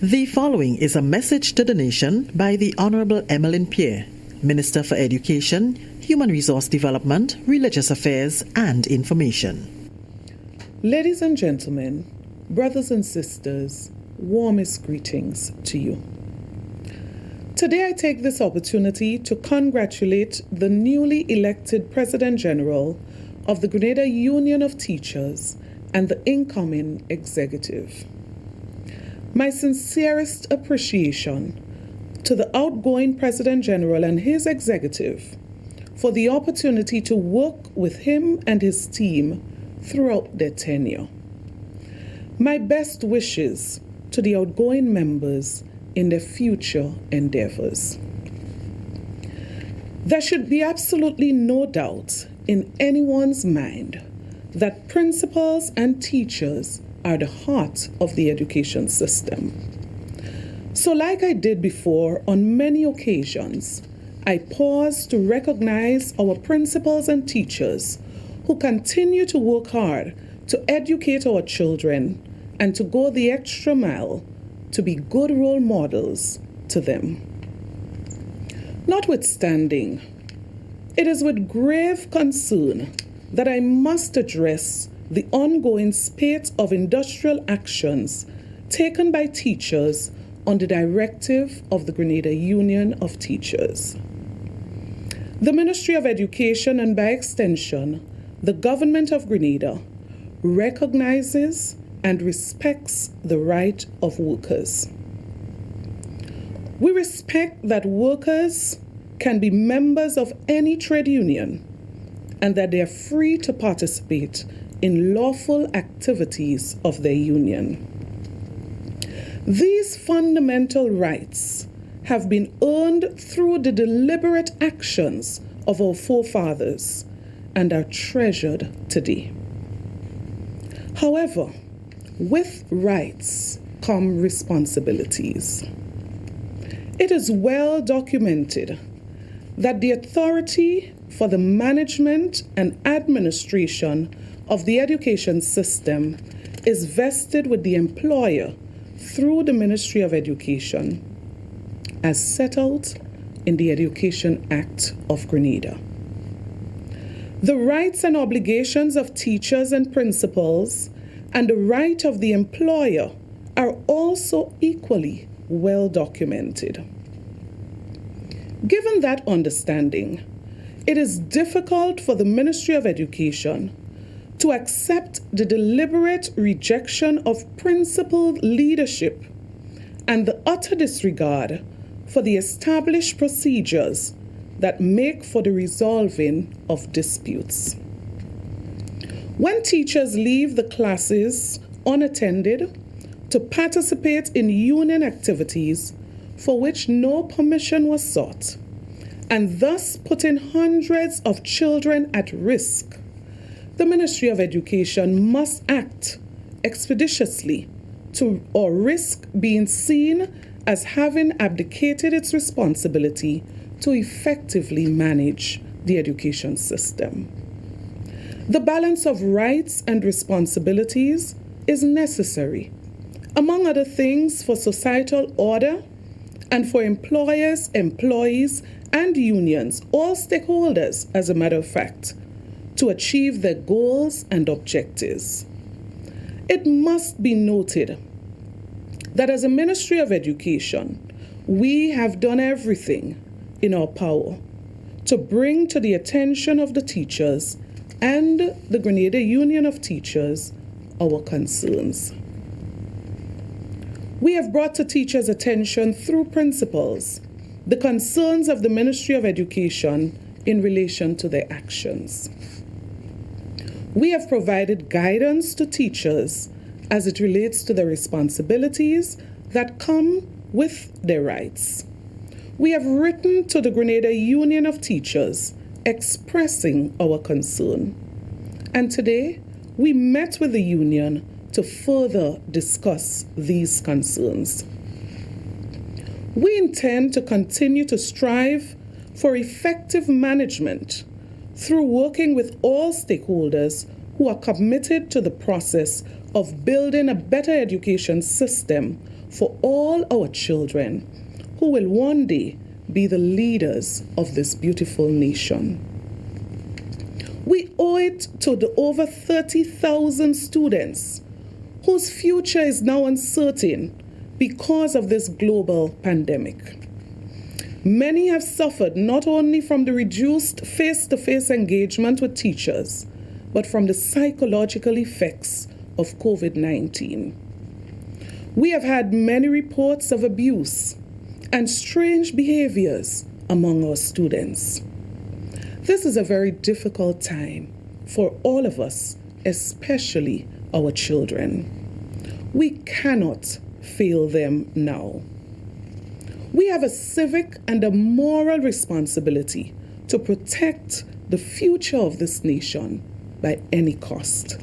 The following is a message to the nation by the Honorable Emmalin Pierre, Minister for Education, Human Resource Development, Religious Affairs and Information. Ladies and gentlemen, brothers and sisters, warmest greetings to you. Today I take this opportunity to congratulate the newly elected President General of the Grenada Union of Teachers and the incoming executive. My sincerest appreciation to the outgoing President General and his executive for the opportunity to work with him and his team throughout their tenure. My best wishes to the outgoing members in their future endeavors. There should be absolutely no doubt in anyone's mind that principals and teachers are the heart of the education system. So like I did before on many occasions, I pause to recognize our principals and teachers who continue to work hard to educate our children and to go the extra mile to be good role models to them. Notwithstanding, it is with grave concern that I must address the ongoing spate of industrial actions taken by teachers on the directive of the Grenada Union of Teachers. The Ministry of Education and by extension, the Government of Grenada recognizes and respects the right of workers. We respect that workers can be members of any trade union and that they are free to participate in lawful activities of their union. These fundamental rights have been earned through the deliberate actions of our forefathers and are treasured today. However, with rights come responsibilities. It is well documented that the authority for the management and administration of the education system is vested with the employer through the Ministry of Education, as set out in the Education Act of Grenada. The rights and obligations of teachers and principals and the right of the employer are also equally well documented. Given that understanding, it is difficult for the Ministry of Education to accept the deliberate rejection of principled leadership and the utter disregard for the established procedures that make for the resolving of disputes. When teachers leave the classes unattended to participate in union activities for which no permission was sought, and thus putting hundreds of children at risk, the Ministry of Education must act expeditiously or risk being seen as having abdicated its responsibility to effectively manage the education system. The balance of rights and responsibilities is necessary, among other things, for societal order and for employers, employees, and unions, all stakeholders, as a matter of fact, to achieve their goals and objectives. It must be noted that as a Ministry of Education, we have done everything in our power to bring to the attention of the teachers and the Grenada Union of Teachers our concerns. We have brought to teachers' attention through principals the concerns of the Ministry of Education in relation to their actions. We have provided guidance to teachers as it relates to the responsibilities that come with their rights. We have written to the Grenada Union of Teachers expressing our concern. And today, we met with the union to further discuss these concerns. We intend to continue to strive for effective management through working with all stakeholders who are committed to the process of building a better education system for all our children who will one day be the leaders of this beautiful nation. We owe it to the over 30,000 students whose future is now uncertain because of this global pandemic. Many have suffered not only from the reduced face-to-face engagement with teachers, but from the psychological effects of COVID-19. We have had many reports of abuse and strange behaviors among our students. This is a very difficult time for all of us, especially our children. We cannot fail them now. We have a civic and a moral responsibility to protect the future of this nation by any cost.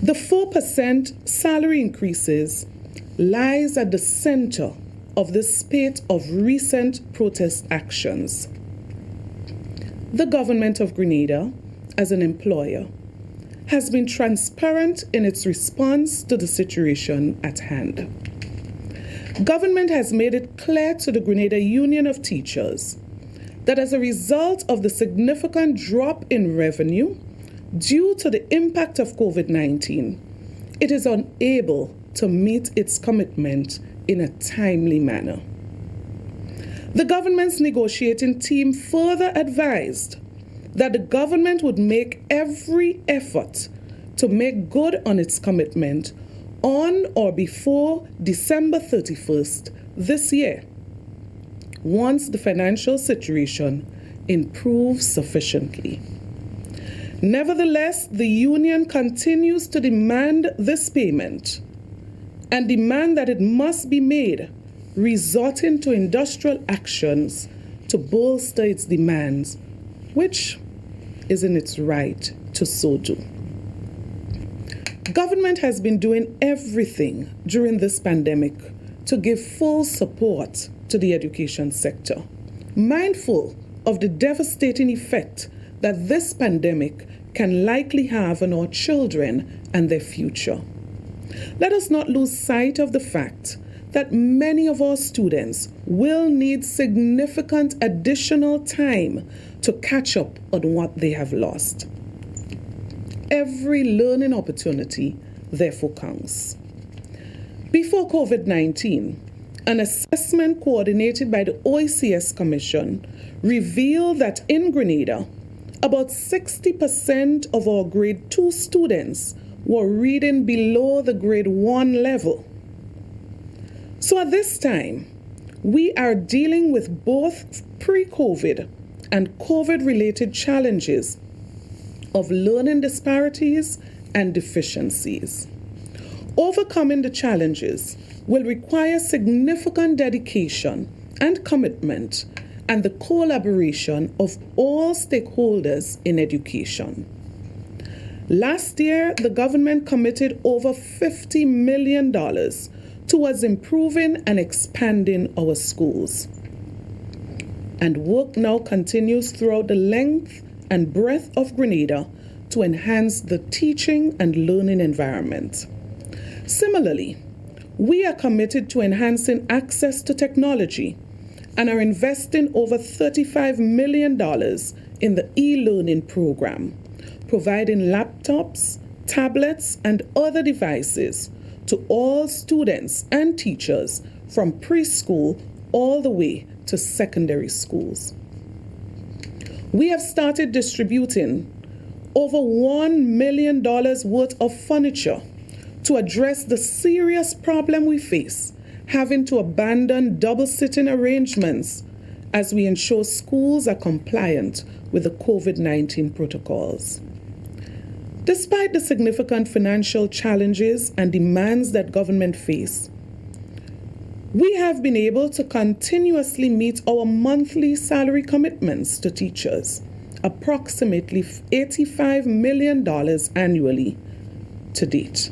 The 4% salary increases lies at the center of the spate of recent protest actions. The government of Grenada, as an employer, has been transparent in its response to the situation at hand. Government has made it clear to the Grenada Union of Teachers that as a result of the significant drop in revenue due to the impact of COVID-19, it is unable to meet its commitment in a timely manner. The government's negotiating team further advised that the government would make every effort to make good on its commitment on or before December 31st this year, once the financial situation improves sufficiently. Nevertheless, the union continues to demand this payment and demand that it must be made, resorting to industrial actions to bolster its demands, which is in its right to so do. Government has been doing everything during this pandemic to give full support to the education sector, mindful of the devastating effect that this pandemic can likely have on our children and their future. Let us not lose sight of the fact that many of our students will need significant additional time to catch up on what they have lost. Every learning opportunity, therefore, counts. Before COVID-19, an assessment coordinated by the OECS Commission revealed that in Grenada, about 60% of our grade 2 students were reading below the grade 1 level. So at this time, we are dealing with both pre-COVID and COVID-related challenges of learning disparities and deficiencies. Overcoming the challenges will require significant dedication and commitment and the collaboration of all stakeholders in education. Last year, the government committed over $50 million towards improving and expanding our schools. And work now continues throughout the length and breadth of Grenada to enhance the teaching and learning environment. Similarly, we are committed to enhancing access to technology and are investing over $35 million in the e-learning program, providing laptops, tablets, and other devices to all students and teachers from preschool all the way to secondary schools. We have started distributing over $1 million worth of furniture to address the serious problem we face, having to abandon double-sitting arrangements as we ensure schools are compliant with the COVID-19 protocols. Despite the significant financial challenges and demands that government face, we have been able to continuously meet our monthly salary commitments to teachers, approximately $85 million annually to date.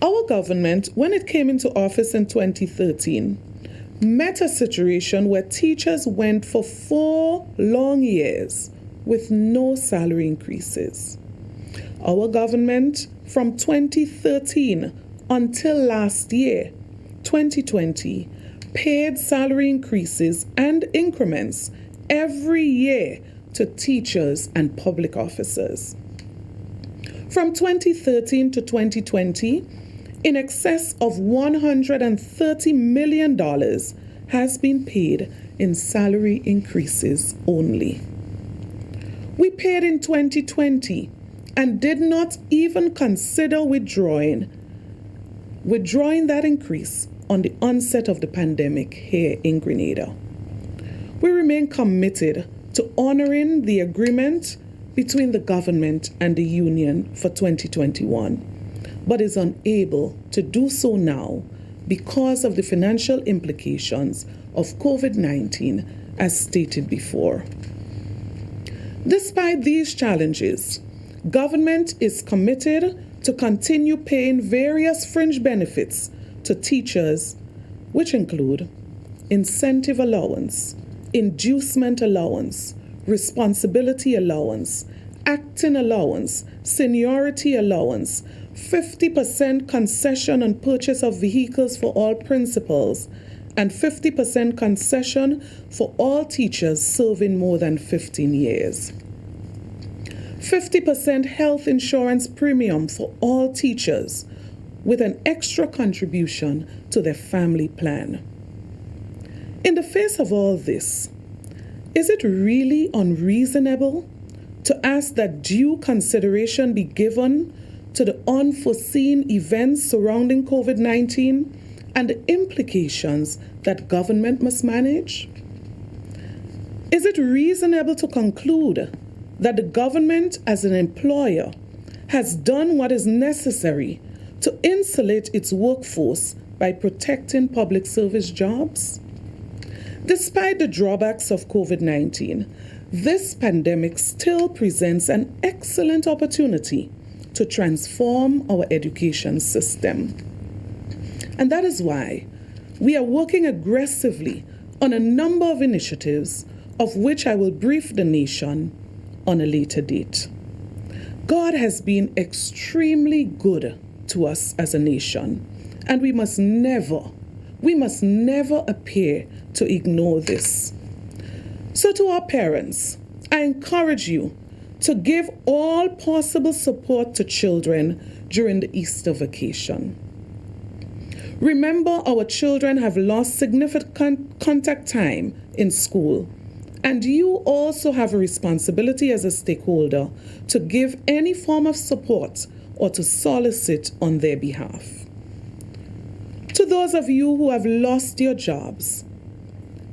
Our government, when it came into office in 2013, met a situation where teachers went for 4 long years with no salary increases. Our government, from 2013 until last year, 2020, paid salary increases and increments every year to teachers and public officers. From 2013 to 2020, in excess of $130 million has been paid in salary increases only. We paid in 2020 and did not even consider withdrawing that increase on the onset of the pandemic here in Grenada. We remain committed to honoring the agreement between the government and the union for 2021, but is unable to do so now because of the financial implications of COVID-19, as stated before. Despite these challenges, government is committed to continue paying various fringe benefits to teachers, which include incentive allowance, inducement allowance, responsibility allowance, acting allowance, seniority allowance, 50% concession on purchase of vehicles for all principals, and 50% concession for all teachers serving more than 15 years. 50% health insurance premium for all teachers, with an extra contribution to their family plan. In the face of all this, is it really unreasonable to ask that due consideration be given to the unforeseen events surrounding COVID-19 and the implications that government must manage? Is it reasonable to conclude that the government as an employer has done what is necessary to insulate its workforce by protecting public service jobs? Despite the drawbacks of COVID-19, this pandemic still presents an excellent opportunity to transform our education system. And that is why we are working aggressively on a number of initiatives, of which I will brief the nation on a later date. God has been extremely good to us as a nation, and we must never appear to ignore this. So to our parents, I encourage you to give all possible support to children during the Easter vacation. Remember, our children have lost significant contact time in school, and you also have a responsibility as a stakeholder to give any form of support or to solicit on their behalf. To those of you who have lost your jobs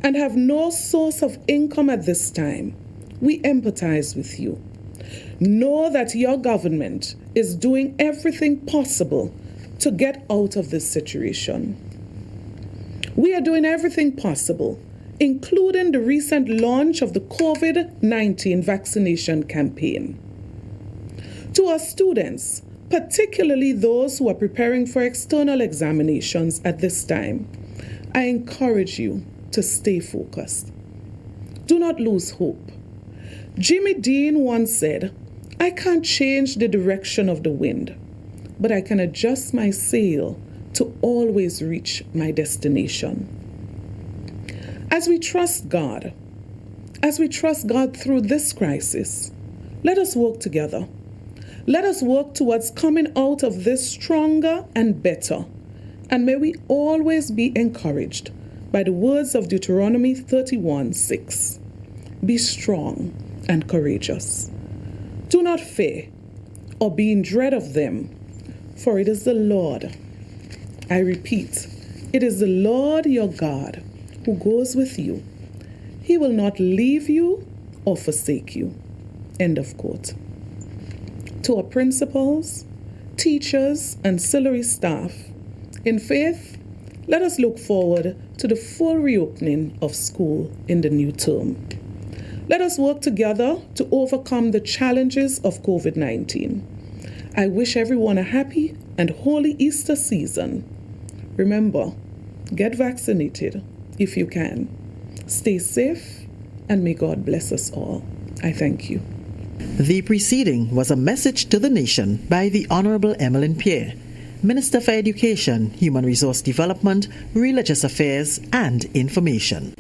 and have no source of income at this time, we empathize with you. Know that your government is doing everything possible to get out of this situation. We are doing everything possible, including the recent launch of the COVID-19 vaccination campaign. To our students, particularly those who are preparing for external examinations at this time, I encourage you to stay focused. Do not lose hope. Jimmy Dean once said, "I can't change the direction of the wind, but I can adjust my sail to always reach my destination." As we trust God through this crisis, let us work together. Let us work towards coming out of this stronger and better. And may we always be encouraged by the words of Deuteronomy 31:6. Be strong and courageous. Do not fear or be in dread of them, for it is the Lord. I repeat, it is the Lord your God who goes with you. He will not leave you or forsake you. End of quote. To our principals, teachers, and ancillary staff, in faith, let us look forward to the full reopening of school in the new term. Let us work together to overcome the challenges of COVID-19. I wish everyone a happy and holy Easter season. Remember, get vaccinated if you can. Stay safe, and may God bless us all. I thank you. The preceding was a message to the nation by the Honorable Emmalin Pierre, Minister for Education, Human Resource Development, Religious Affairs and Information.